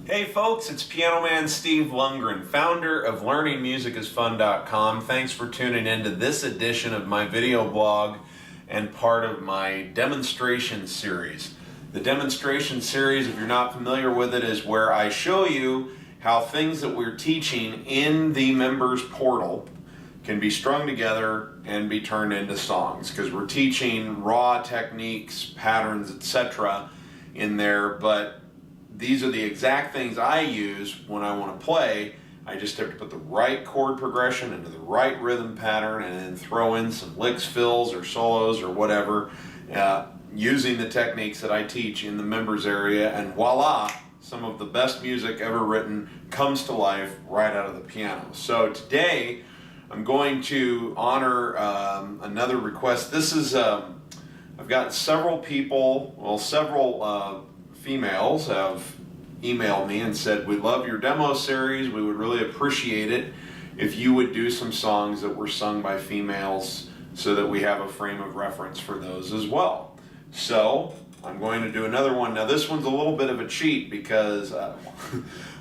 Hey folks, it's Piano Man Steve Lungrin, founder of LearningMusicIsFun.com. Thanks for tuning in to this edition of my video blog and part of my demonstration series. The demonstration series, if you're not familiar with it, is where I show you how things that we're teaching in the members portal can be strung together and be turned into songs, because we're teaching raw techniques, patterns, etc. in there, but these are the exact things I use when I want to play. I just have to put the right chord progression into the right rhythm pattern and then throw in some licks, fills, or solos or whatever, using the techniques that I teach in the members area, and voila, some of the best music ever written comes to life right out of the piano. So today I'm going to honor another request. This is, I've got several people, well, several females have emailed me and said, we love your demo series, we would really appreciate it if you would do some songs that were sung by females so that we have a frame of reference for those as well. So I'm going to do another one. Now this one's a little bit of a cheat because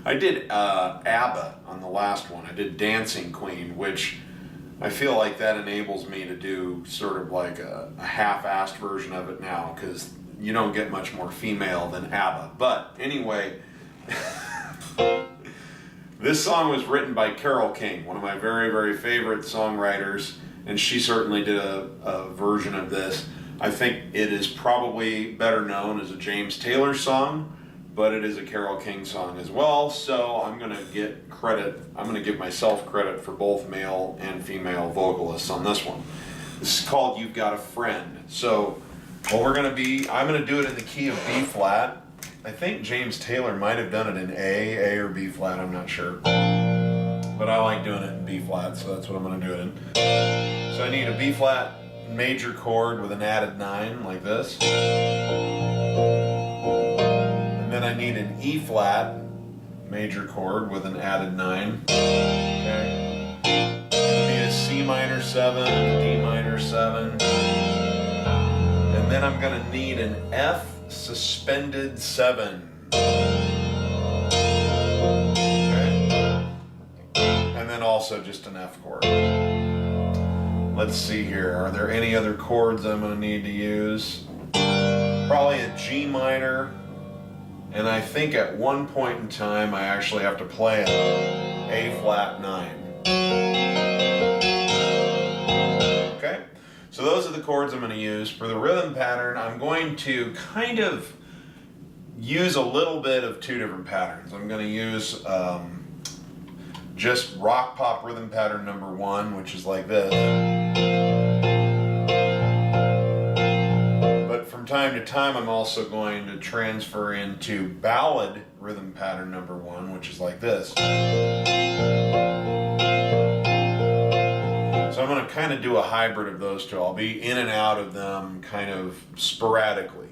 I did ABBA on the last one. I did Dancing Queen, which I feel like that enables me to do sort of like a half-assed version of it now, because you don't get much more female than ABBA. But anyway, this song was written by Carole King, one of my very, very favorite songwriters, and she certainly did a version of this. I think it is probably better known as a James Taylor song, but it is a Carole King song as well, so I'm going to get credit, I'm going to give myself credit for both male and female vocalists on this one. This is called You've Got a Friend. So what we're going to be, I'm going to do it in the key of B flat. I think James Taylor might have done it in A or B flat, I'm not sure. But I like doing it in B flat, so that's what I'm going to do it in. So I need a B flat major chord with an added 9, like this. And then I need an E flat major chord with an added 9. Okay. I need a C minor 7, D minor 7. And then I'm going to need an F suspended 7. Okay. And then also just an F chord. Let's see here. Are there any other chords I'm going to need to use? Probably a G minor. And I think at one point in time I actually have to play an A flat 9. Okay? So those are the chords I'm going to use. For the rhythm pattern, I'm going to kind of use a little bit of two different patterns. I'm going to use just rock pop rhythm pattern number 1, which is like this. But from time to time, I'm also going to transfer into ballad rhythm pattern number 1, which is like this. So I'm going to kind of do a hybrid of those two. I'll be in and out of them kind of sporadically.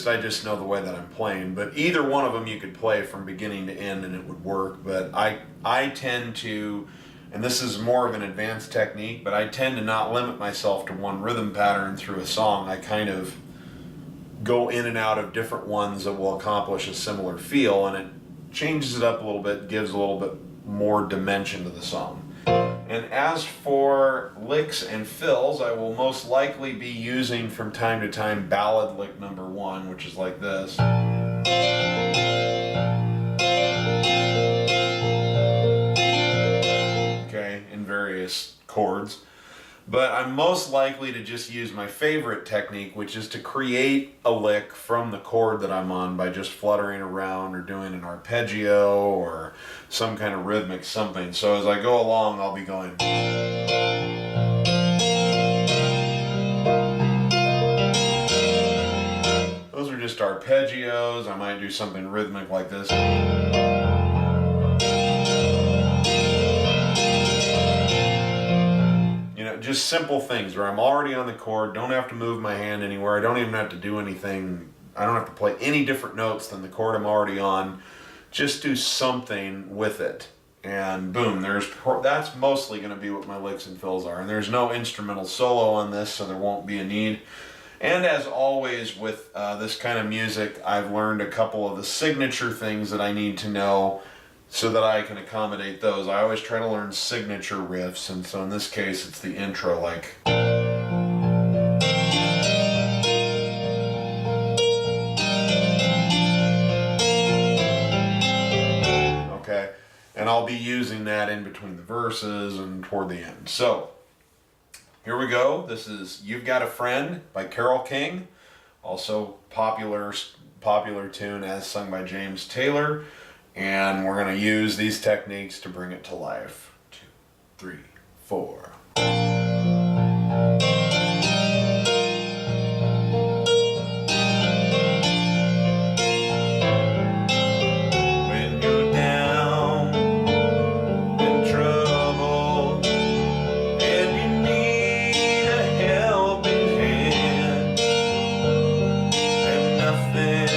I just know the way that I'm playing. But either one of them you could play from beginning to end and it would work. But I tend to, and this is more of an advanced technique, but I tend to not limit myself to one rhythm pattern through a song. I kind of go in and out of different ones that will accomplish a similar feel, and it changes it up a little bit, gives a little bit more dimension to the song. And as for licks and fills, I will most likely be using from time to time ballad lick number 1, which is like this. Okay, in various chords. But I'm most likely to just use my favorite technique, which is to create a lick from the chord that I'm on by just fluttering around or doing an arpeggio or some kind of rhythmic something. So as I go along, I'll be going. Those are just arpeggios. I might do something rhythmic like this. Just simple things where I'm already on the chord, don't have to move my hand anywhere, I don't even have to do anything, I don't have to play any different notes than the chord I'm already on, just do something with it, and boom, that's mostly going to be what my licks and fills are. And there's no instrumental solo on this, so there won't be a need. And as always with this kind of music, I've learned a couple of the signature things that I need to know so that I can accommodate those. I always try to learn signature riffs, and so in this case it's the intro, like... Okay, and I'll be using that in between the verses and toward the end. So, here we go. This is You've Got a Friend by Carole King, also popular tune as sung by James Taylor. And we're going to use these techniques to bring it to life. 2, 3, 4. When you're down in trouble and you need a helping hand, and nothing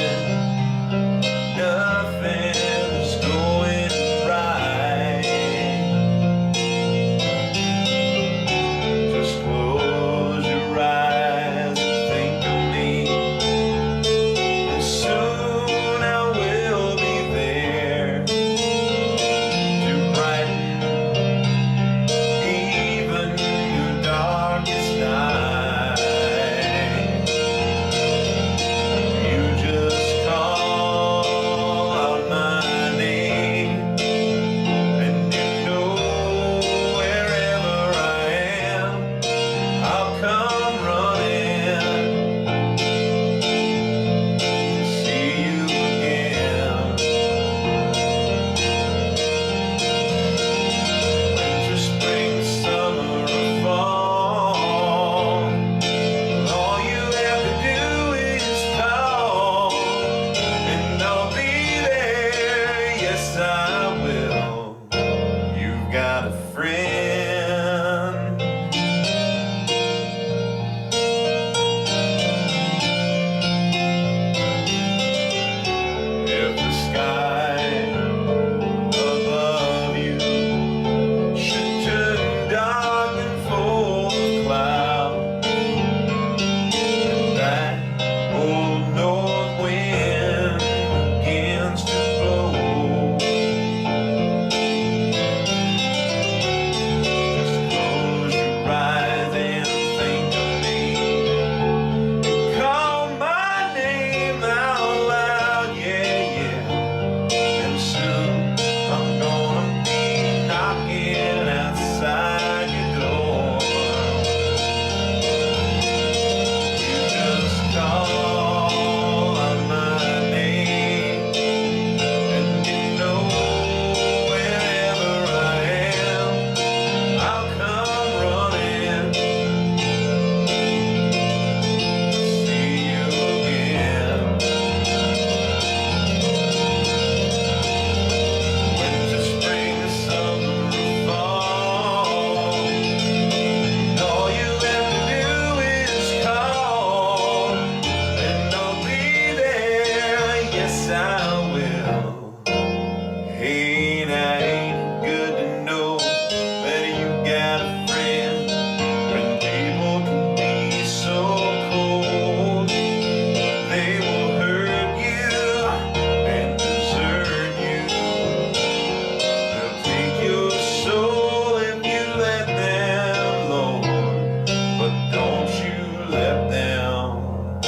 let them.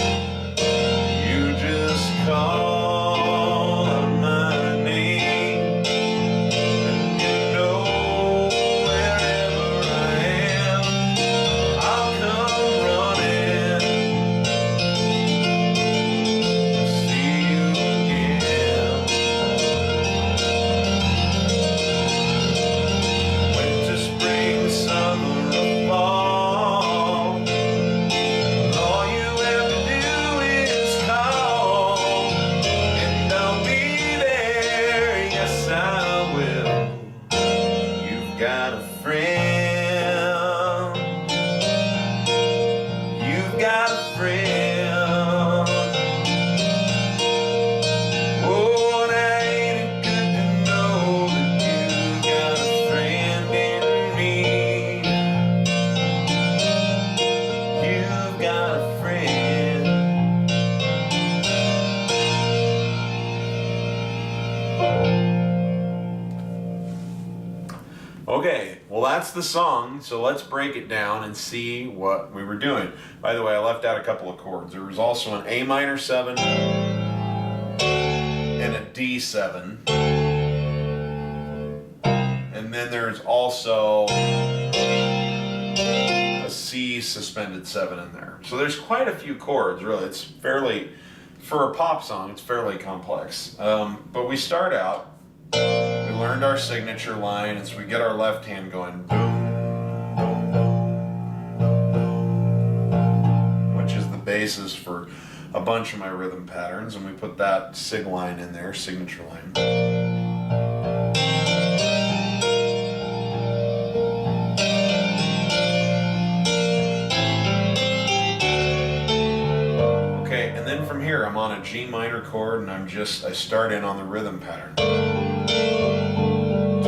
You just call Okay, well that's the song, so let's break it down and see what we were doing. By the way, I left out a couple of chords. There was also an A minor 7 and a D7. And then there's also a C suspended 7 in there. So there's quite a few chords, really. It's fairly, for a pop song, it's fairly complex. But we start out, we learned our signature line, and so we get our left hand going, boom, boom, boom, boom, boom, which is the basis for a bunch of my rhythm patterns, and we put that sig line in there, signature line. From here, I'm on a G minor chord, and I start in on the rhythm pattern. To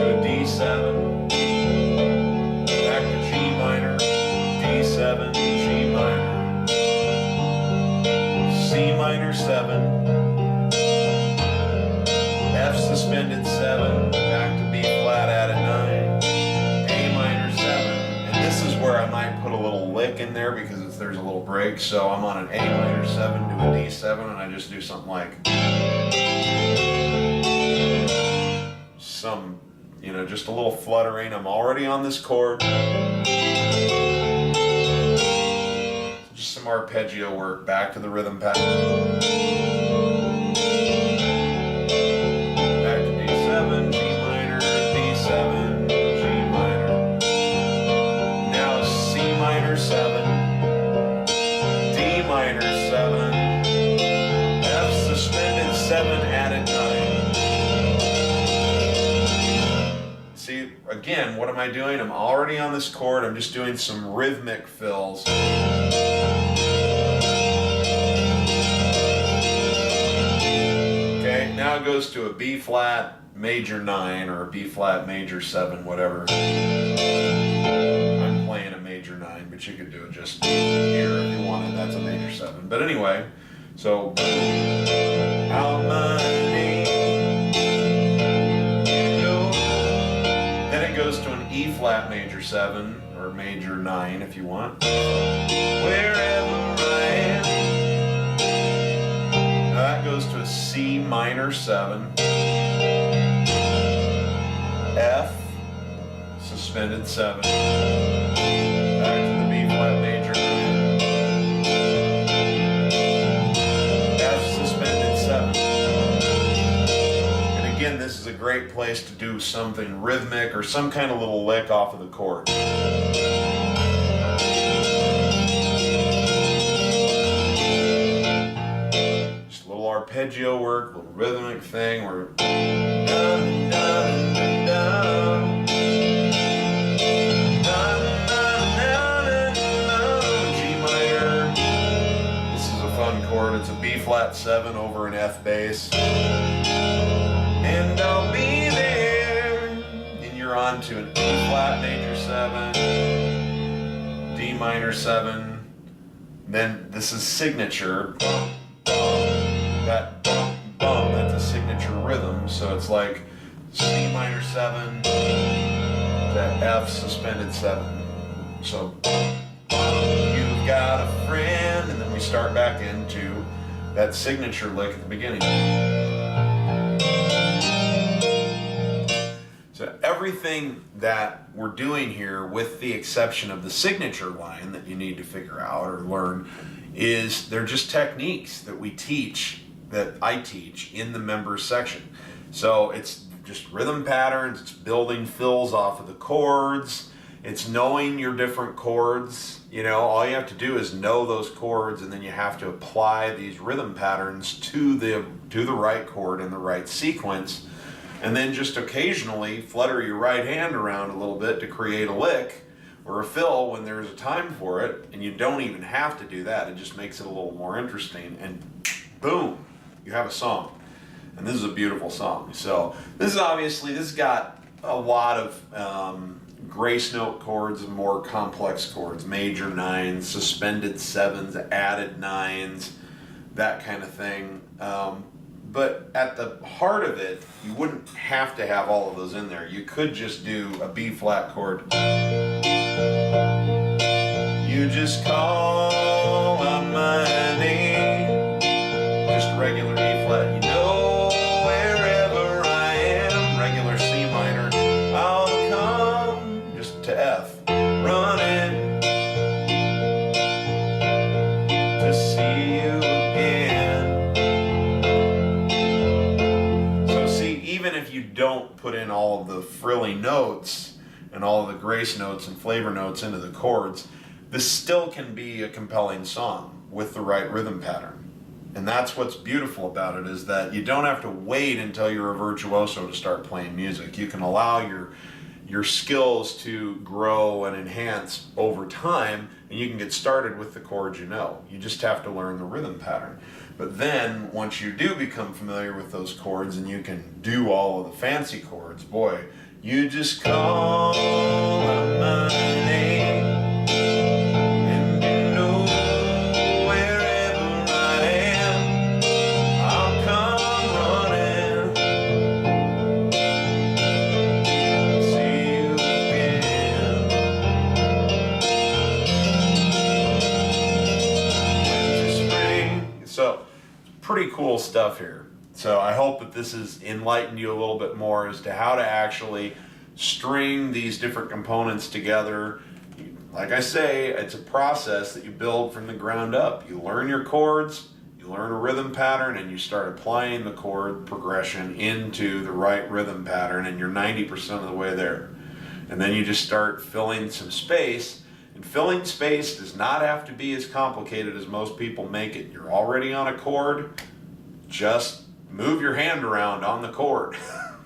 a D7, back to G minor, D7, G minor, C minor 7, F suspended 7, back to B flat added 9, A minor 7, and this is where I might put a little lick in there because there's a little break, so I'm on an A minor 7 to a D7, and I just do something like some, just a little fluttering. I'm already on this chord. Just some arpeggio work, back to the rhythm pattern. Back to D7, G minor, D7, G minor. Now C minor 7. Minor 7, F suspended 7 added 9. See, again, what am I doing? I'm already on this chord. I'm just doing some rhythmic fills. Okay, now it goes to a B flat major 9 or a B flat major 7, whatever. I'm playing a major 9, but you could do it just here if you wanted. That's a major 7. But anyway, so out my name, then it goes to an E flat major 7 or major 9 if you want. Wherever I am. Now that goes to a C minor 7, F suspended 7. Back to the B flat major 9. F suspended 7. And again, this is a great place to do something rhythmic or some kind of little lick off of the chord. Just a little arpeggio work, a little rhythmic thing where dun, dun, dun, dun. Chord. It's a B flat 7 over an F bass. And I'll be there. And you're on to an E flat major 7, D minor 7. Then this is signature. Bum, bum. That bum, bum, that's a signature rhythm. So it's like C minor 7 to F suspended 7. So you've got a friend, and then we start back into that signature lick at the beginning. So everything that we're doing here, with the exception of the signature line that you need to figure out or learn, they're just techniques that we teach, that I teach in the members section. So it's just rhythm patterns, it's building fills off of the chords, it's knowing your different chords. All you have to do is know those chords, and then you have to apply these rhythm patterns to the right chord in the right sequence, and then just occasionally flutter your right hand around a little bit to create a lick or a fill when there's a time for it, and you don't even have to do that. It just makes it a little more interesting, and boom, you have a song. And this is a beautiful song. So this has got a lot of grace note chords and more complex chords, major 9s, suspended 7s, added 9s, that kind of thing. But at the heart of it, you wouldn't have to have all of those in there. You could just do a B flat chord. You just call out my name. Just regular E flat. You know, wherever I am, regular C minor, I'll come just to F. Running to see you again. So see, even if you don't put in all of the frilly notes and all of the grace notes and flavor notes into the chords, this still can be a compelling song with the right rhythm pattern. And that's what's beautiful about it, is that you don't have to wait until you're a virtuoso to start playing music. You can allow your skills to grow and enhance over time, and you can get started with the chords you know. You just have to learn the rhythm pattern. But then, once you do become familiar with those chords and you can do all of the fancy chords, boy, you just call out my name. And you know, wherever I am, I'll come running to see you again. Winter, spring. So, pretty cool stuff here. So I hope that this has enlightened you a little bit more as to how to actually string these different components together. Like I say, it's a process that you build from the ground up. You learn your chords, you learn a rhythm pattern, and you start applying the chord progression into the right rhythm pattern, and you're 90% of the way there. And then you just start filling some space. And filling space does not have to be as complicated as most people make it. You're already on a chord, just move your hand around on the chord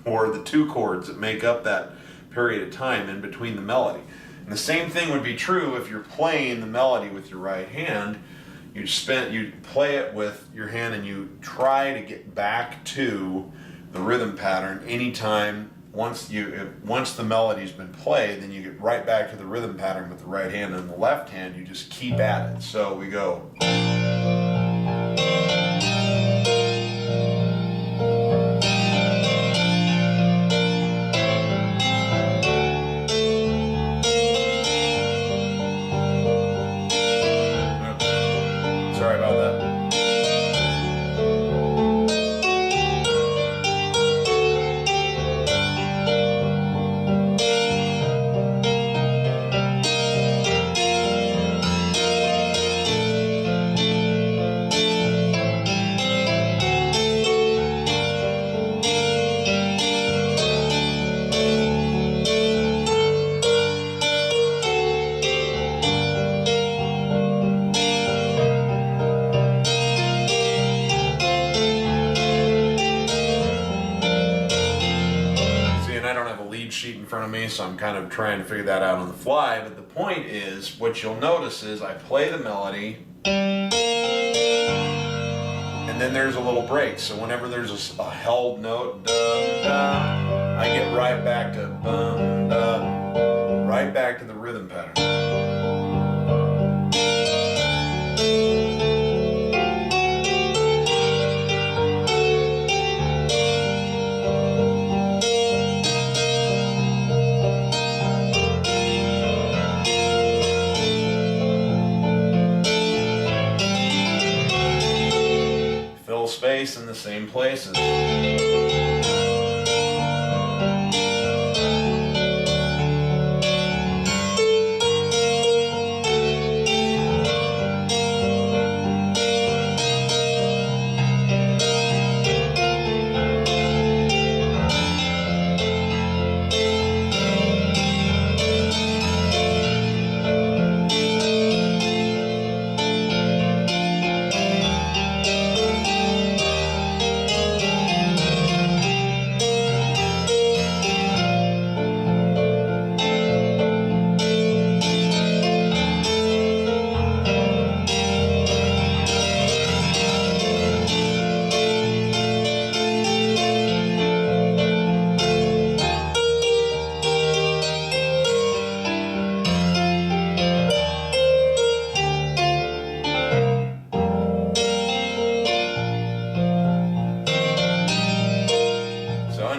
or the two chords that make up that period of time in between the melody. And the same thing would be true if you're playing the melody with your right hand. You play it with your hand and you try to get back to the rhythm pattern anytime. Once the melody's been played, then you get right back to the rhythm pattern with the right hand, and the left hand you just keep at it. So we go. Sorry about that. Sheet in front of me, so I'm kind of trying to figure that out on the fly. But the point is, what you'll notice is I play the melody and then there's a little break. So whenever there's a held note, da, da, I get right back to bum, da, right back to the rhythm pattern. Space in the same places.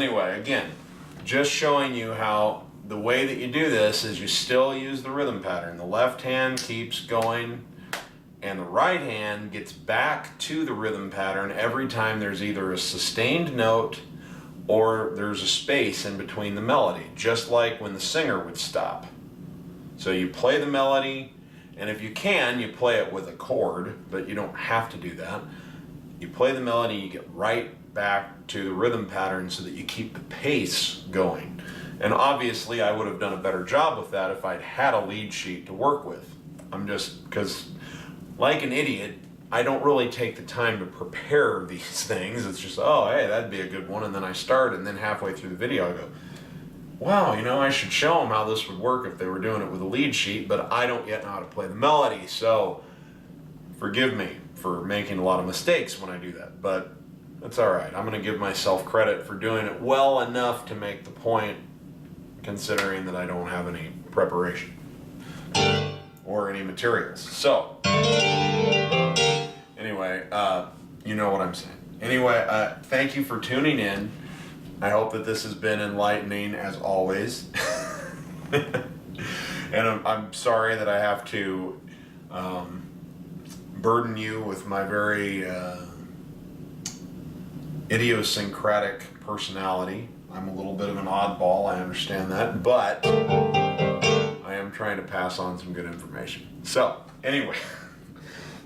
anyway, again, just showing you how the way that you do this is you still use the rhythm pattern. The left hand keeps going and the right hand gets back to the rhythm pattern every time there's either a sustained note or there's a space in between the melody, just like when the singer would stop. So you play the melody, and if you can, you play it with a chord, but you don't have to do that. You play the melody, you get right back to the rhythm pattern so that you keep the pace going. And obviously I would have done a better job with that if I'd had a lead sheet to work with. I'm just, because like an idiot, I don't really take the time to prepare these things. It's just, oh, hey, that'd be a good one. And then I start, and then halfway through the video I go, wow, you know, I should show them how this would work if they were doing it with a lead sheet, but I don't yet know how to play the melody. So forgive me for making a lot of mistakes when I do that, but that's all right. I'm going to give myself credit for doing it well enough to make the point, considering that I don't have any preparation or any materials. So anyway, you know what I'm saying. Anyway, thank you for tuning in. I hope that this has been enlightening as always. And I'm sorry that I have to burden you with my very idiosyncratic personality. I'm a little bit of an oddball, I understand that, but I am trying to pass on some good information. So, anyway,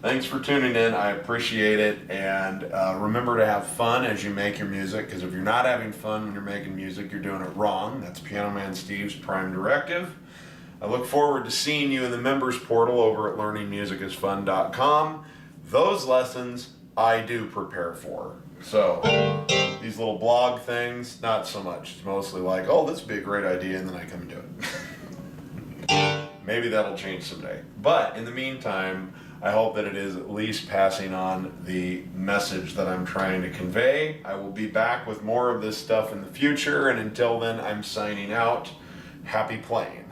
thanks for tuning in. I appreciate it, and remember to have fun as you make your music, because if you're not having fun when you're making music, you're doing it wrong. That's Piano Man Steve's prime directive. I look forward to seeing you in the members portal over at learningmusicisfun.com. Those lessons I do prepare for. So these little blog things, not so much. It's mostly like, oh, this would be a great idea, and then I come and do it. Maybe that'll change someday. But in the meantime, I hope that it is at least passing on the message that I'm trying to convey. I will be back with more of this stuff in the future, and until then, I'm signing out. Happy playing.